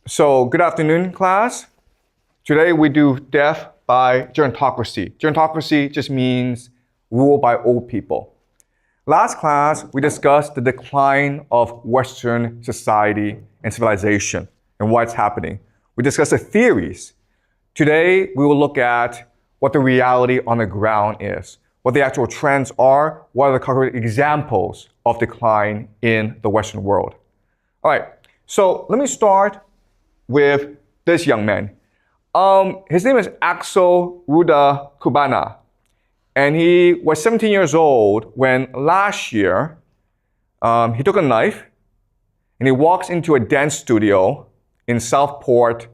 So, good afternoon, class. Today we do death by gerontocracy. Gerontocracy just means rule by old people. Last class, we discussed the decline of Western society and civilization and why it's happening. We discussed the theories. Today, we will look at what the reality on the ground is, what the actual trends are, what are the concrete examples of decline in the Western world. All right, so let me start with this young man. His name is Axel Ruda Cubana, and he was 17 years old when last year he took a knife and he walks into a dance studio in Southport,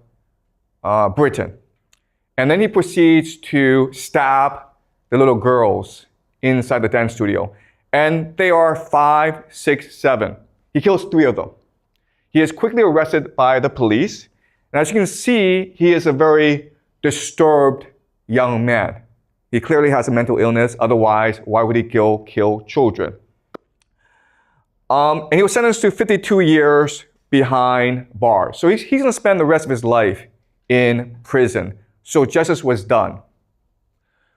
Britain. And then he proceeds to stab the little girls inside the dance studio. And they are 5, 6, 7. He kills 3 of them. He is quickly arrested by the police. And as you can see, he is a very disturbed young man. He clearly has a mental illness. Otherwise, why would he kill children? And he was sentenced to 52 years behind bars. So he's going to spend the rest of his life in prison. So justice was done.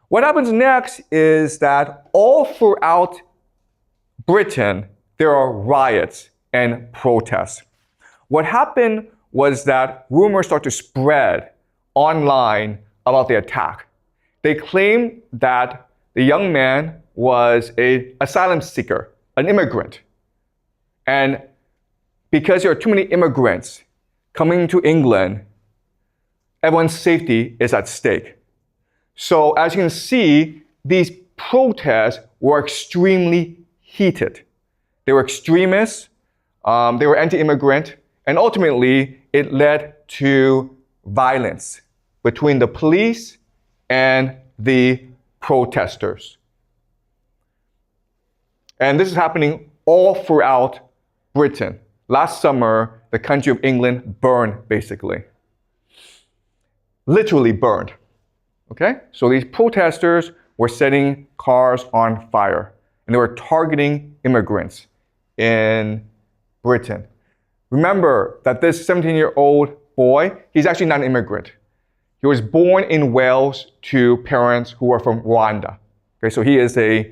What happens next is that all throughout Britain, there are riots and protests. What happened was that rumors start to spread online about the attack. They claimed that the young man was an asylum seeker, an immigrant. And because there are too many immigrants coming to England, everyone's safety is at stake. So as you can see, these protests were extremely heated. They were extremists, they were anti-immigrant, and ultimately it led to violence between the police and the protesters. And this is happening all throughout Britain. Last summer, the country of England burned, basically. Literally burned. Okay? So these protesters were setting cars on fire, and they were targeting immigrants in Britain. Remember that this 17-year-old boy, he's actually not an immigrant. He was born in Wales to parents who are from Rwanda. Okay, so he is a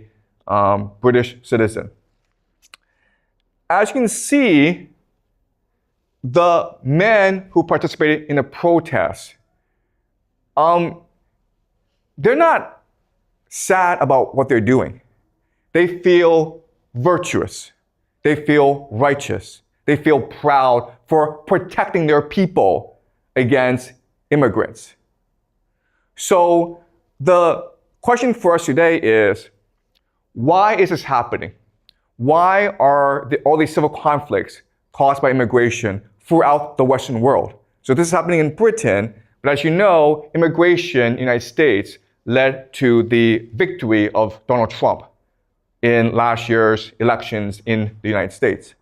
British citizen. As you can see, the men who participated in the protests, they're not sad about what they're doing. They feel virtuous. They feel righteous. They feel proud for protecting their people against immigrants. So the question for us today is, why is this happening? Why are all these civil conflicts caused by immigration throughout the Western world? So this is happening in Britain, but as you know, immigration in the United States led to the victory of Donald Trump in last year's elections in the United States.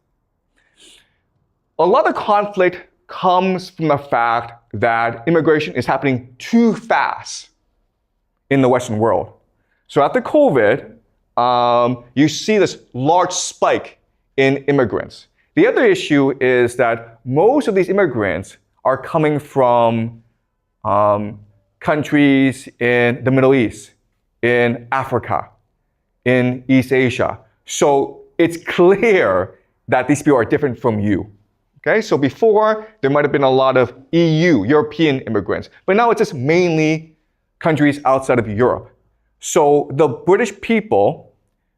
A lot of conflict comes from the fact that immigration is happening too fast in the Western world. So after COVID, you see this large spike in immigrants. The other issue is that most of these immigrants are coming from countries in the Middle East, in Africa, in East Asia. So it's clear that these people are different from you. Okay, so before, there might have been a lot of EU, European immigrants, but now it's just mainly countries outside of Europe. So the British people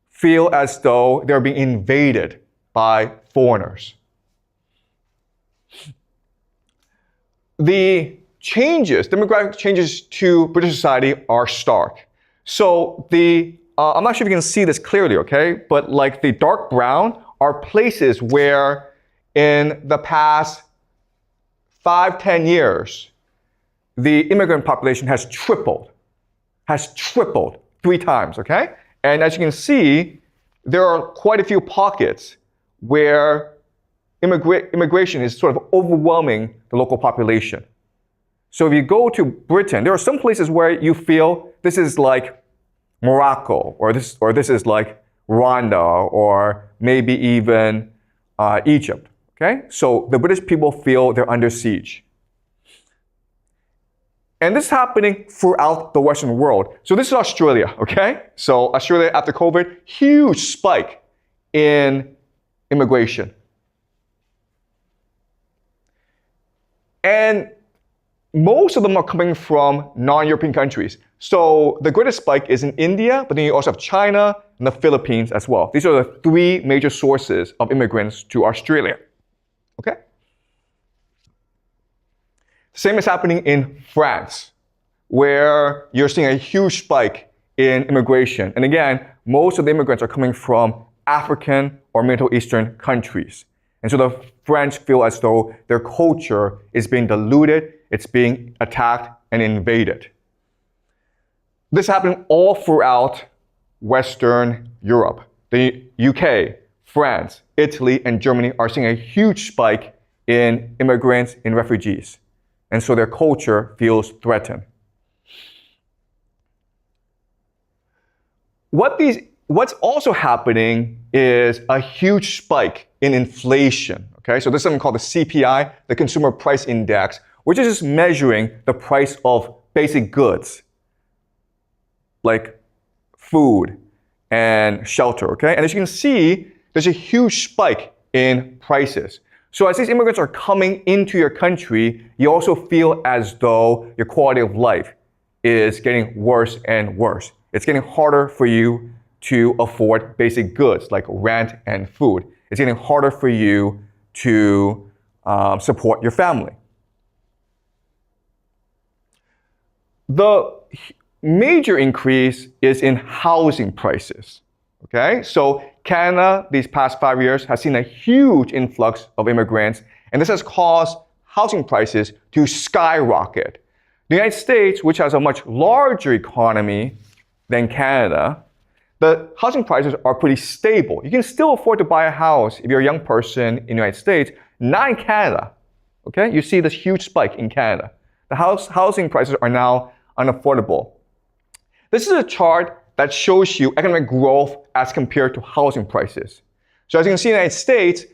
feel as though they're being invaded by foreigners. The demographic changes to British society are stark. So I'm not sure if you can see this clearly, okay, but like the dark brown are places where in the past 5-10 years, the immigrant population has tripled 3 times, okay? And as you can see, there are quite a few pockets where immigration is sort of overwhelming the local population. So if you go to Britain, there are some places where you feel this is like Morocco, or this is like Rwanda, or maybe even Egypt. Okay, so the British people feel they're under siege. And this is happening throughout the Western world. So this is Australia, okay? So Australia after COVID, huge spike in immigration. And most of them are coming from non-European countries. So the greatest spike is in India, but then you also have China and the Philippines as well. These are the three major sources of immigrants to Australia. Okay? The same is happening in France, where you're seeing a huge spike in immigration. And again, most of the immigrants are coming from African or Middle Eastern countries. And so the French feel as though their culture is being diluted, it's being attacked and invaded. This happened all throughout Western Europe. The UK, France, Italy, and Germany are seeing a huge spike in immigrants and refugees. And so their culture feels threatened. What's also happening is a huge spike in inflation. Okay, so there's something called the CPI, the Consumer Price Index, which is just measuring the price of basic goods like food and shelter. Okay, and as you can see, there's a huge spike in prices. So as these immigrants are coming into your country, you also feel as though your quality of life is getting worse and worse. It's getting harder for you to afford basic goods like rent and food. It's getting harder for you to support your family. The major increase is in housing prices. Okay, so Canada, these past 5 years, has seen a huge influx of immigrants, and this has caused housing prices to skyrocket. The United States, which has a much larger economy than Canada, the housing prices are pretty stable. You can still afford to buy a house if you're a young person in the United States, not in Canada. Okay, you see this huge spike in Canada. The housing prices are now unaffordable. This is a chart that shows you economic growth as compared to housing prices. So as you can see in the United States,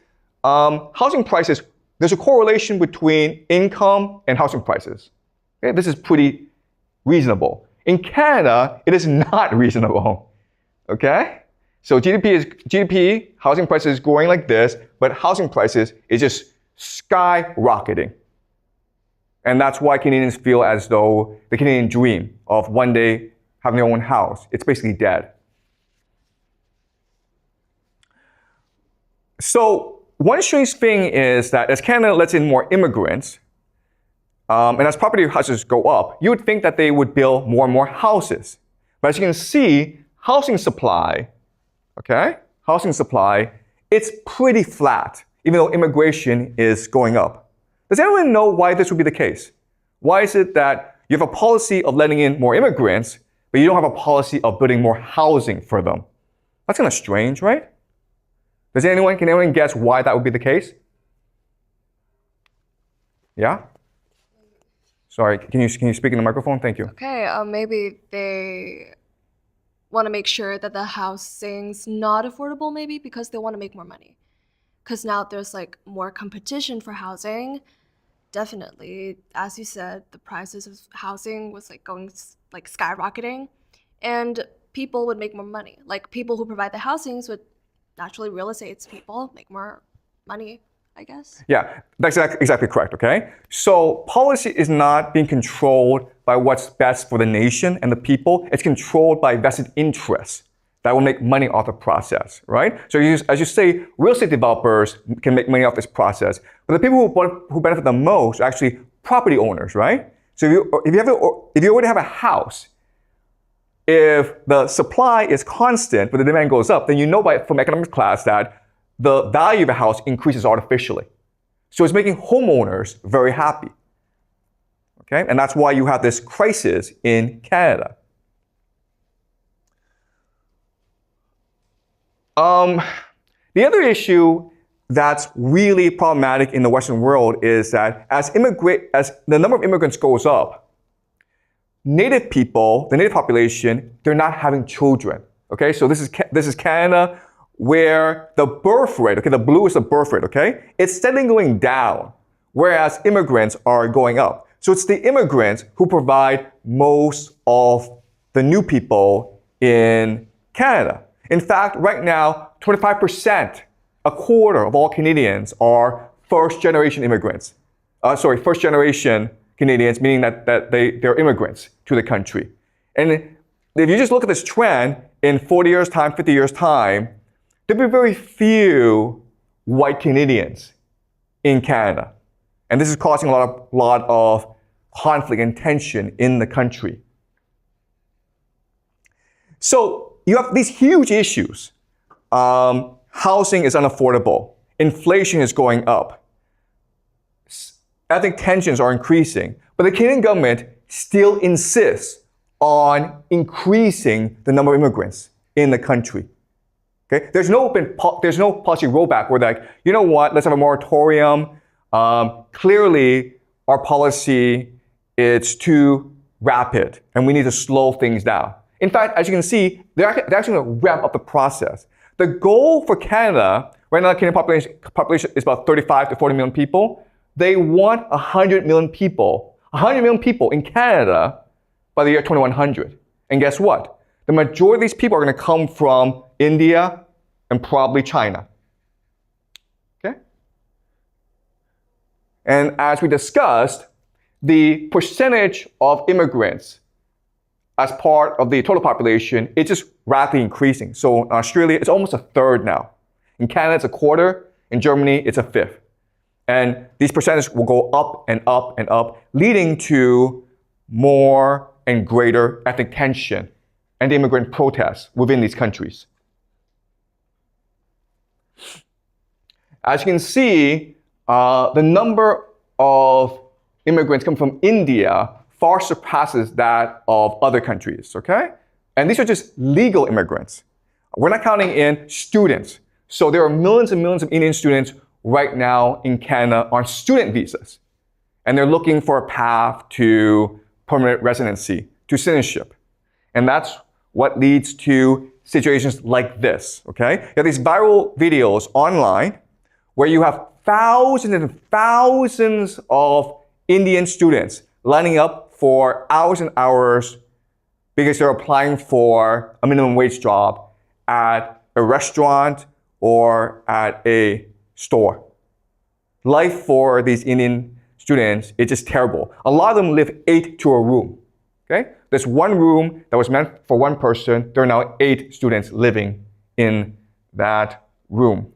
housing prices, there's a correlation between income and housing prices. Okay? This is pretty reasonable. In Canada, it is not reasonable. Okay? So GDP, housing prices is growing like this, but housing prices is just skyrocketing. And that's why Canadians feel as though the Canadian dream of one day having their own house, it's basically dead. So one strange thing is that as Canada lets in more immigrants, and as property prices go up, you would think that they would build more and more houses. But as you can see, housing supply, it's pretty flat, even though immigration is going up. Does anyone know why this would be the case? Why is it that you have a policy of letting in more immigrants, but you don't have a policy of building more housing for them? That's kind of strange, right? Can anyone guess why that would be the case? Yeah? Sorry, can you speak in the microphone? Thank you. Okay, maybe they want to make sure that the housing's not affordable, maybe because they want to make more money. Because now there's like more competition for housing. Definitely, as you said, the prices of housing was like going like skyrocketing, and people would make more money. Like people who provide the housings would naturally, real estate people make more money, I guess. Yeah, that's exactly correct, okay? So policy is not being controlled by what's best for the nation and the people. It's controlled by vested interests that will make money off the process, right? So as you say, real estate developers can make money off this process, but the people who benefit the most are actually property owners, right? So if you already have a house, if the supply is constant but the demand goes up, then you know from economics class that the value of a house increases artificially. So it's making homeowners very happy. Okay? And that's why you have this crisis in Canada. The other issue that's really problematic in the Western world is that as the number of immigrants goes up, native people, the native population, they're not having children. Okay? So this is Canada, where the birth rate, okay, the blue is the birth rate, okay, it's steadily going down, whereas immigrants are going up. So it's the immigrants who provide most of the new people in Canada. In fact, right now, 25%, a quarter of all Canadians are first-generation immigrants. First-generation Canadians, meaning that they're immigrants to the country. And if you just look at this trend, in 40 years' time, 50 years' time, there'll be very few white Canadians in Canada. And this is causing a lot of conflict and tension in the country. So you have these huge issues. Housing is unaffordable. Inflation is going up. Ethnic tensions are increasing. But the Canadian government still insists on increasing the number of immigrants in the country. Okay? There's no policy rollback where they're like, you know what, let's have a moratorium. Clearly, our policy is too rapid and we need to slow things down. In fact, as you can see, they're actually going to ramp up the process. The goal for Canada, right now the Canadian population is about 35 to 40 million people. They want 100 million people in Canada by the year 2100. And guess what? The majority of these people are going to come from India and probably China. Okay? And as we discussed, the percentage of immigrants as part of the total population is just rapidly increasing. So in Australia, it's almost a third now. In Canada, it's a quarter. In Germany, it's a fifth. And these percentages will go up and up and up, leading to more and greater ethnic tension and immigrant protests within these countries. As you can see, the number of immigrants coming from India far surpasses that of other countries, okay? And these are just legal immigrants. We're not counting in students. So there are millions and millions of Indian students right now in Canada on student visas. And they're looking for a path to permanent residency, to citizenship. And that's what leads to situations like this, okay? You have these viral videos online where you have thousands and thousands of Indian students lining up for hours and hours because they're applying for a minimum wage job at a restaurant or at a store. Life for these Indian students is just terrible. A lot of them live 8 to a room. Okay? There's one room that was meant for one person. There are now 8 students living in that room.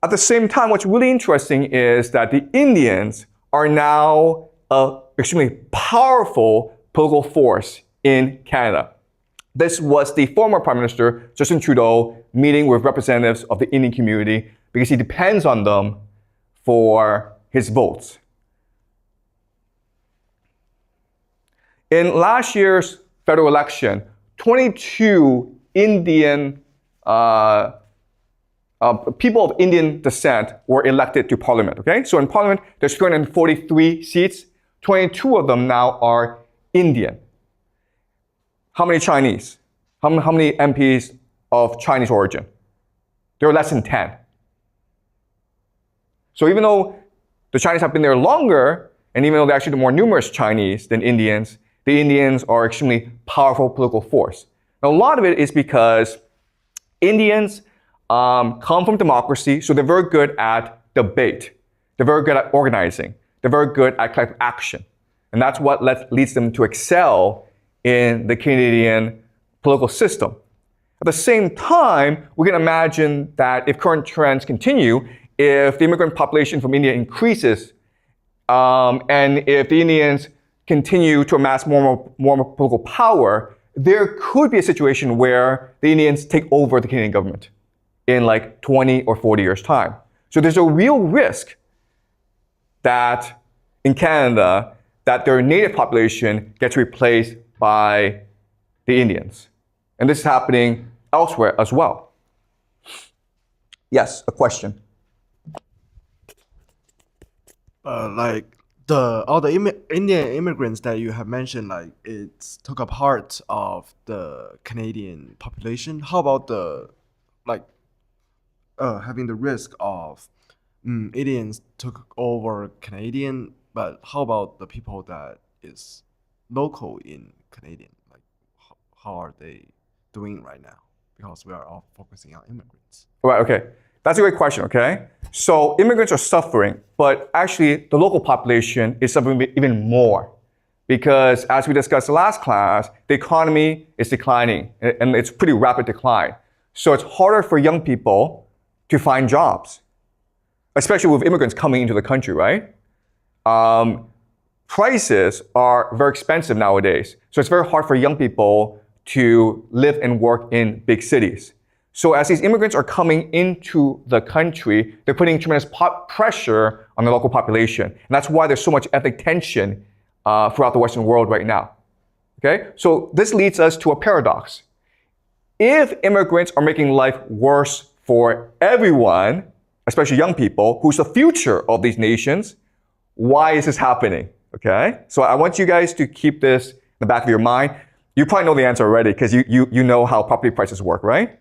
At the same time, what's really interesting is that the Indians are now an extremely powerful political force in Canada. This was the former Prime Minister, Justin Trudeau, meeting with representatives of the Indian community because he depends on them for his votes. In last year's federal election, 22 Indian people of Indian descent were elected to parliament, okay? So in parliament, there's 243 seats. 22 of them now are Indian. How many Chinese? How many MPs of Chinese origin? There are less than 10. So even though the Chinese have been there longer, and even though they're actually more numerous Chinese than Indians, the Indians are extremely powerful political force. Now, a lot of it is because Indians come from democracy, so they're very good at debate. They're very good at organizing. They're very good at collective action. And that's what leads them to excel in the Canadian political system. At the same time, we can imagine that if current trends continue, if the immigrant population from India increases, and if the Indians continue to amass more political power, there could be a situation where the Indians take over the Canadian government in like 20 or 40 years' time. So there's a real risk that in Canada, that their native population gets replaced by the Indians. And this is happening elsewhere as well. Yes, a question. All the Indian immigrants that you have mentioned, like it took a part of the Canadian population. How about the like having the risk of aliens took over Canadian, but how about the people that is local in Canadian? Like, how are they doing right now? Because we are all focusing on immigrants. Right, okay. That's a great question, okay? So immigrants are suffering, but actually the local population is suffering even more. Because as we discussed last class, the economy is declining, and it's pretty rapid decline. So it's harder for young people to find jobs, especially with immigrants coming into the country, right? Prices are very expensive nowadays. So it's very hard for young people to live and work in big cities. So as these immigrants are coming into the country, they're putting tremendous pressure on the local population. And that's why there's so much ethnic tension throughout the Western world right now. Okay? So this leads us to a paradox. If immigrants are making life worse for everyone, especially young people, who's the future of these nations, why is this happening? Okay? So I want you guys to keep this in the back of your mind. You probably know the answer already because you know how property prices work, right?